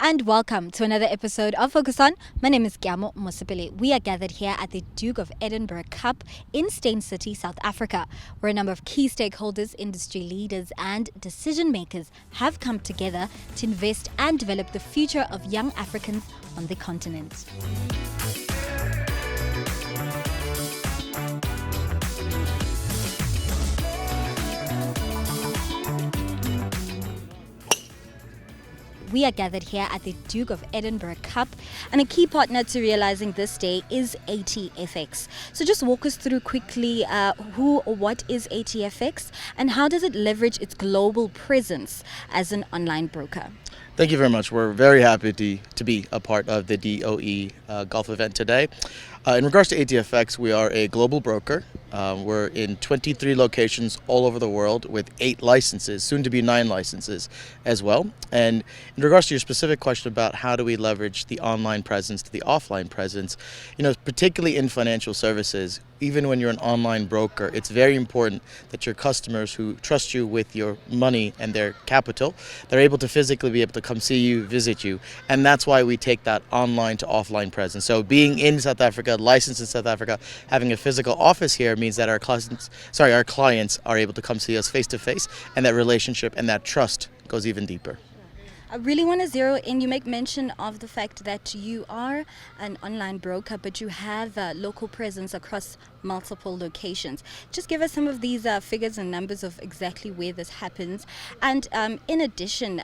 and welcome to another episode of Focus On. My name is Gyamo Mosipele. We are gathered here at the Duke of Edinburgh Cup in Steyn City, South Africa, where a number of key stakeholders, industry leaders and decision makers have come together to invest and develop the future of young Africans on the continent. We are gathered here at the Duke of Edinburgh Cup, and a key partner to realizing this day is ATFX. So just walk us through quickly who or what is ATFX and how does it leverage its global presence as an online broker? Thank you very much. We're very happy to be a part of the DOE golf event today. In regards to ATFX, we are a global broker. We're in 23 locations all over the world with 8 licenses, soon to be 9 licenses as well. And in regards to your specific question about how do we leverage the online presence to the offline presence, particularly in financial services, even when you're an online broker, it's very important that your customers who trust you with your money and their capital, they're able to physically be able to come see you, visit you. And that's why we take that online to offline presence. So being in South Africa, licensed in South Africa, having a physical office here means that our clients are able to come see us face to face, and that relationship and that trust goes even deeper. I really want to zero in. You make mention of the fact that you are an online broker, but you have a local presence across multiple locations. Just give us some of these figures and numbers of exactly where this happens. And in addition,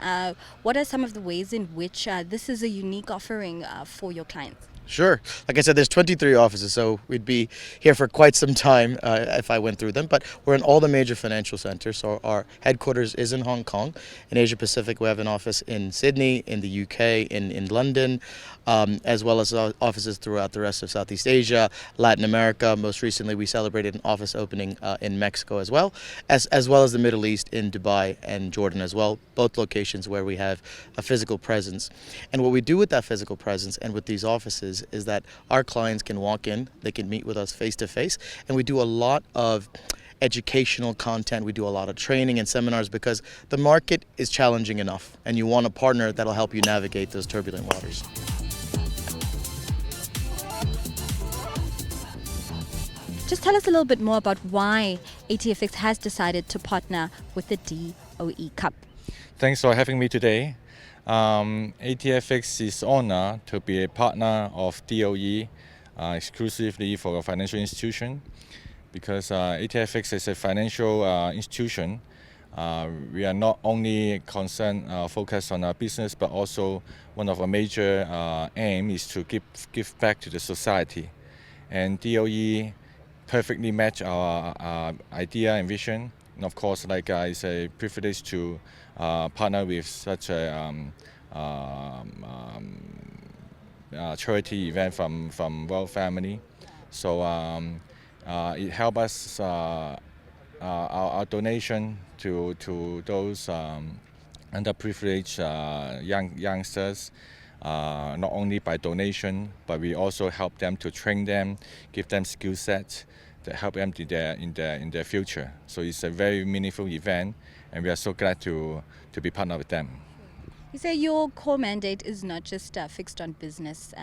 what are some of the ways in which this is a unique offering for your clients? Sure. Like I said, there's 23 offices, so we'd be here for quite some time if I went through them. But we're in all the major financial centers. So our headquarters is in Hong Kong. In Asia Pacific, we have an office in Sydney, in the UK, in London, as well as offices throughout the rest of Southeast Asia, Latin America. Most recently, we celebrated an office opening in Mexico as well as the Middle East in Dubai and Jordan as well, both locations where we have a physical presence. And what we do with that physical presence and with these offices is that our clients can walk in, they can meet with us face to face, and we do a lot of educational content, we do a lot of training and seminars because the market is challenging enough and you want a partner that'll help you navigate those turbulent waters. Just tell us a little bit more about why ATFX has decided to partner with the DOE Cup. Thanks for having me today. ATFX is honored to be a partner of DOE exclusively for a financial institution because ATFX is a financial institution. We are not only focused on our business, but also one of our major aim is to give back to the society. And DOE perfectly match our idea and vision. And of course, it's a privilege to partner with such a charity event from World Family. So it helps us our donation to those underprivileged youngsters. Not only by donation, but we also help them to train them, give them skill sets that help them in their future. So it's a very meaningful event, and we are so glad to be partnered with them. You say your core mandate is not just fixed on business.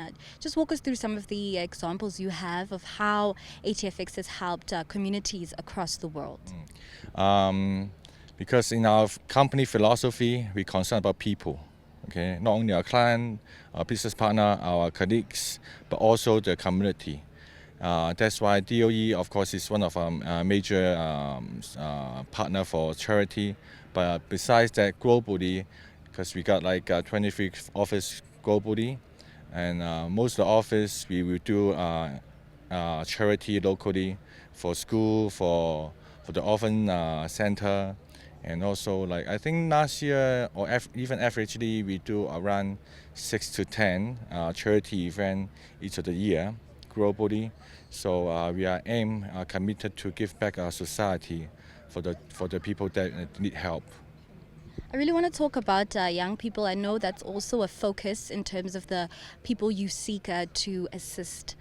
Just walk us through some of the examples you have of how ATFX has helped communities across the world. Because in our company philosophy, we concern about people. Okay, not only our client, our business partner, our colleagues, but also the community. That's why DOE, of course, is one of our major partner for charity. But besides that, globally, because we got 23 office globally, and most of the office we will do charity locally for school, for the orphan center. And also, I think last year, or even averagely, we do around 6 to 10 charity events each of the year globally. So we are committed to give back our society for the people that need help. I really want to talk about young people. I know that's also a focus in terms of the people you seek to assist.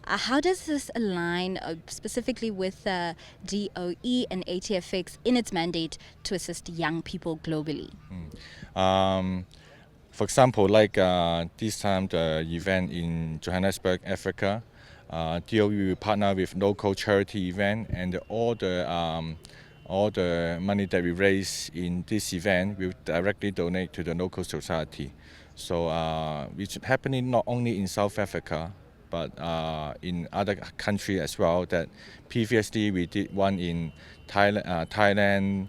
How does this align specifically with DOE and ATFX in its mandate to assist young people globally? For example, like this time the event in Johannesburg, Africa, DOE will partner with local charity event, and all the money that we raise in this event will directly donate to the local society. So it's happening not only in South Africa, but in other countries as well. That previously we did one in Thailand,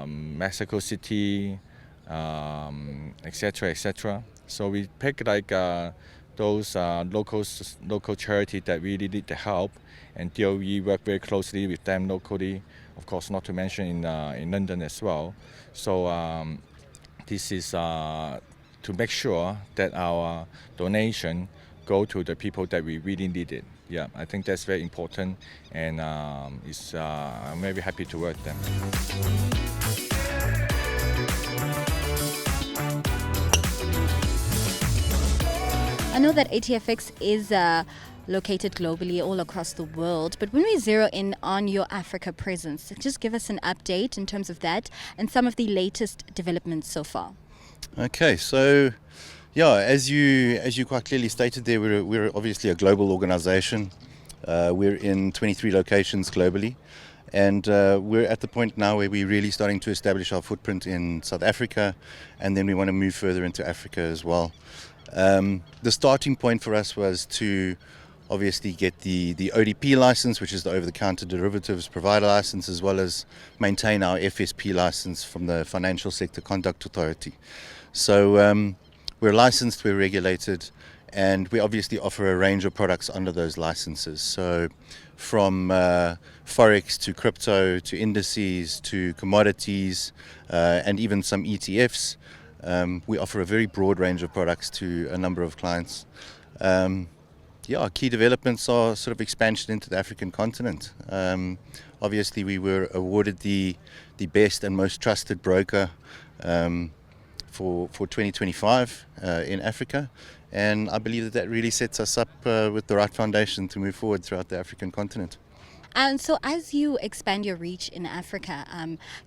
Mexico City, etc., etc. So we pick like those local charity that really need the help, and DOE work very closely with them locally. Of course, not to mention in London as well. So this is to make sure that our donation go to the people that we really need it. Yeah, I think that's very important, and I'm very happy to work with them. I know that ATFX is located globally all across the world, but when we zero in on your Africa presence, just give us an update in terms of that and some of the latest developments so far. Okay, so yeah, as you quite clearly stated there, we're obviously a global organization. We're in 23 locations globally, and we're at the point now where we're really starting to establish our footprint in South Africa, and then we want to move further into Africa as well. The starting point for us was to obviously get the ODP license, which is the over-the-counter derivatives provider license, as well as maintain our FSP license from the Financial Sector Conduct Authority. So we're licensed, we're regulated, and we obviously offer a range of products under those licenses. So from Forex to crypto to indices to commodities and even some ETFs. We offer a very broad range of products to a number of clients. Our key developments are sort of expansion into the African continent. Obviously, we were awarded the best and most trusted broker for 2025 in Africa, and I believe that really sets us up with the right foundation to move forward throughout the African continent. And so as you expand your reach in Africa,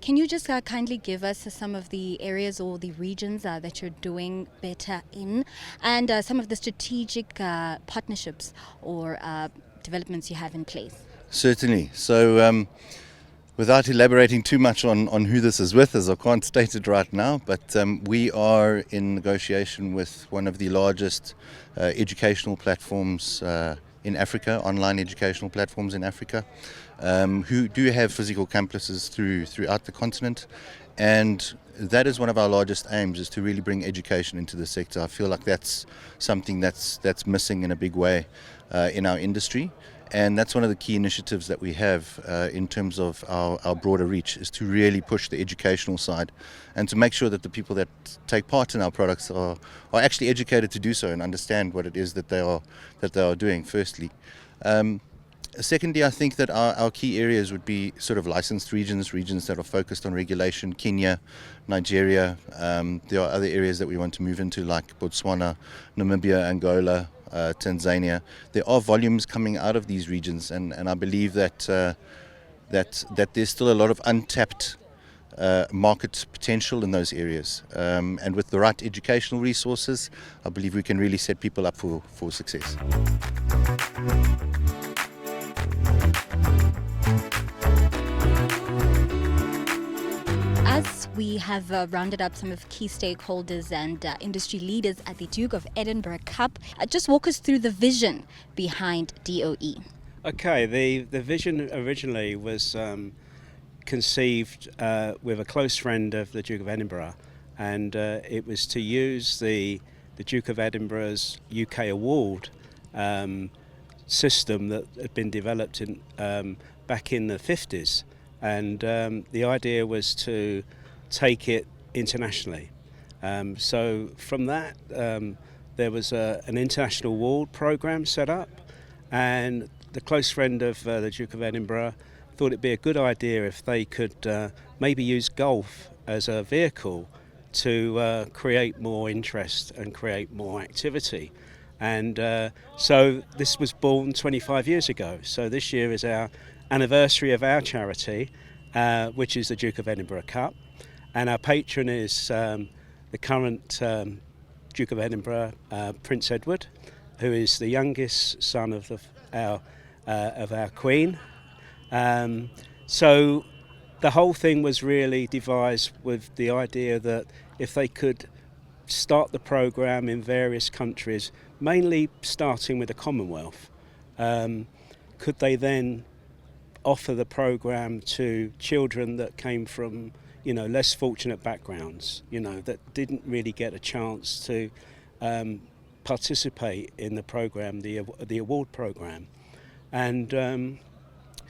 can you just kindly give us some of the areas or the regions that you're doing better in, and some of the strategic partnerships or developments you have in place? Certainly. So without elaborating too much on who this is with, as I can't state it right now, but we are in negotiation with one of the largest educational platforms in Africa, online educational platforms in Africa, who do have physical campuses throughout the continent, and that is one of our largest aims, is to really bring education into the sector. I feel like that's something that's missing in a big way in our industry, and that's one of the key initiatives that we have in terms of our broader reach, is to really push the educational side and to make sure that the people that take part in our products are actually educated to do so and understand what it is that they are doing, firstly. Secondly, I think that our key areas would be sort of licensed regions that are focused on regulation: Kenya, Nigeria. There are other areas that we want to move into, like Botswana, Namibia, Angola, Tanzania. There are volumes coming out of these regions, and I believe that there's still a lot of untapped market potential in those areas. And with the right educational resources, I believe we can really set people up for success. As we have rounded up some of key stakeholders and industry leaders at the Duke of Edinburgh Cup, just walk us through the vision behind DOE. Okay, the vision originally was conceived with a close friend of the Duke of Edinburgh, and it was to use the Duke of Edinburgh's UK award system that had been developed back in the 50s. And the idea was to take it internationally. So from that, there was an international award program set up, and the close friend of the Duke of Edinburgh thought it'd be a good idea if they could maybe use golf as a vehicle to create more interest and create more activity. And so this was born 25 years ago. So this year is our anniversary of our charity, which is the Duke of Edinburgh Cup, and our patron is the the current Duke of Edinburgh, Prince Edward, who is the youngest son of our Queen. So the whole thing was really devised with the idea that if they could start the programme in various countries, mainly starting with the Commonwealth, could they then offer the programme to children that came from, less fortunate backgrounds, that didn't really get a chance to participate in the programme, the award programme. And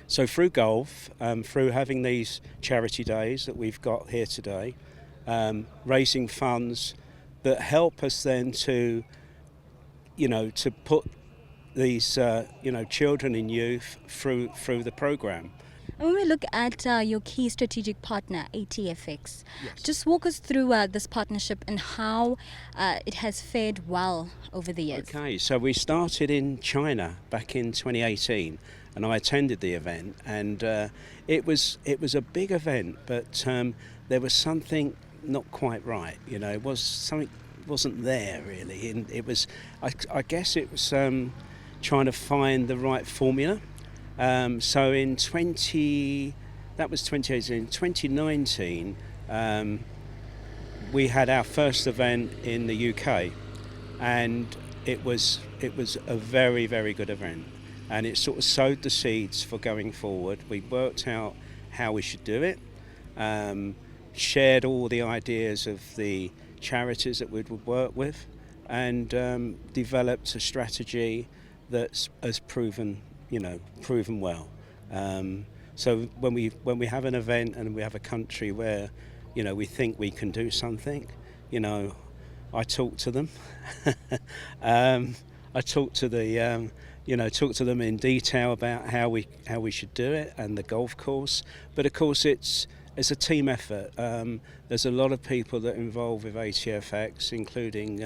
so through golf, through having these charity days that we've got here today, raising funds that help us then to put these, children and youth through the programme. And when we look at your key strategic partner, ATFX, Yes. just walk us through this partnership and how it has fared well over the years. Okay, so we started in China back in 2018, and I attended the event, and it was a big event, but there was something not quite right. It was something wasn't there really, and it was, I guess it was trying to find the right formula. So in 2019, we had our first event in the UK, and it was a very, very good event, and it sort of sowed the seeds for going forward. We worked out how we should do it, shared all the ideas of the charities that we would work with, and developed a strategy that has proven well. So when we have an event and we have a country where we think we can do something, I talk to them. I talk to them in detail about how we should do it and the golf course. But of course it's a team effort. There's a lot of people that are involved with ATFX, including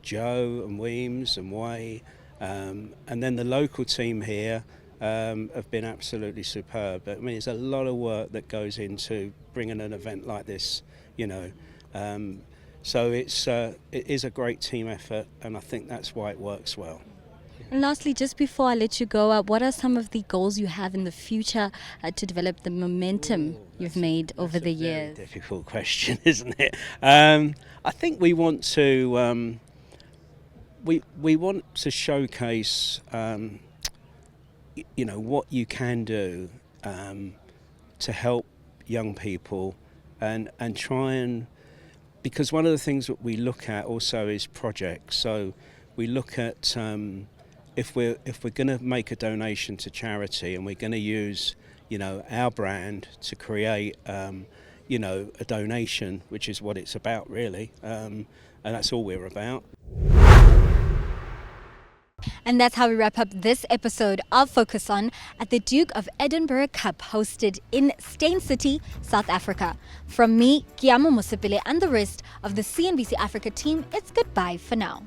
Joe and Weems and Way, and then the local team here have been absolutely superb. I mean, there's a lot of work that goes into bringing an event like this, so it is a great team effort, and I think that's why it works well. And lastly, just before I let you go, what are some of the goals you have in the future to develop the momentum you've made over the years? That's a very difficult question, isn't it? I think we want to we want to showcase what you can do to help young people, and try and, because one of the things that we look at also is projects. So we look at if we're going to make a donation to charity, and we're going to use our brand to create a donation, which is what it's about really, and that's all we're about. And that's how we wrap up this episode of Focus On at the Duke of Edinburgh Cup, hosted in Steyn City, South Africa. From me, Kiamo Mosipile, and the rest of the CNBC Africa team, it's goodbye for now.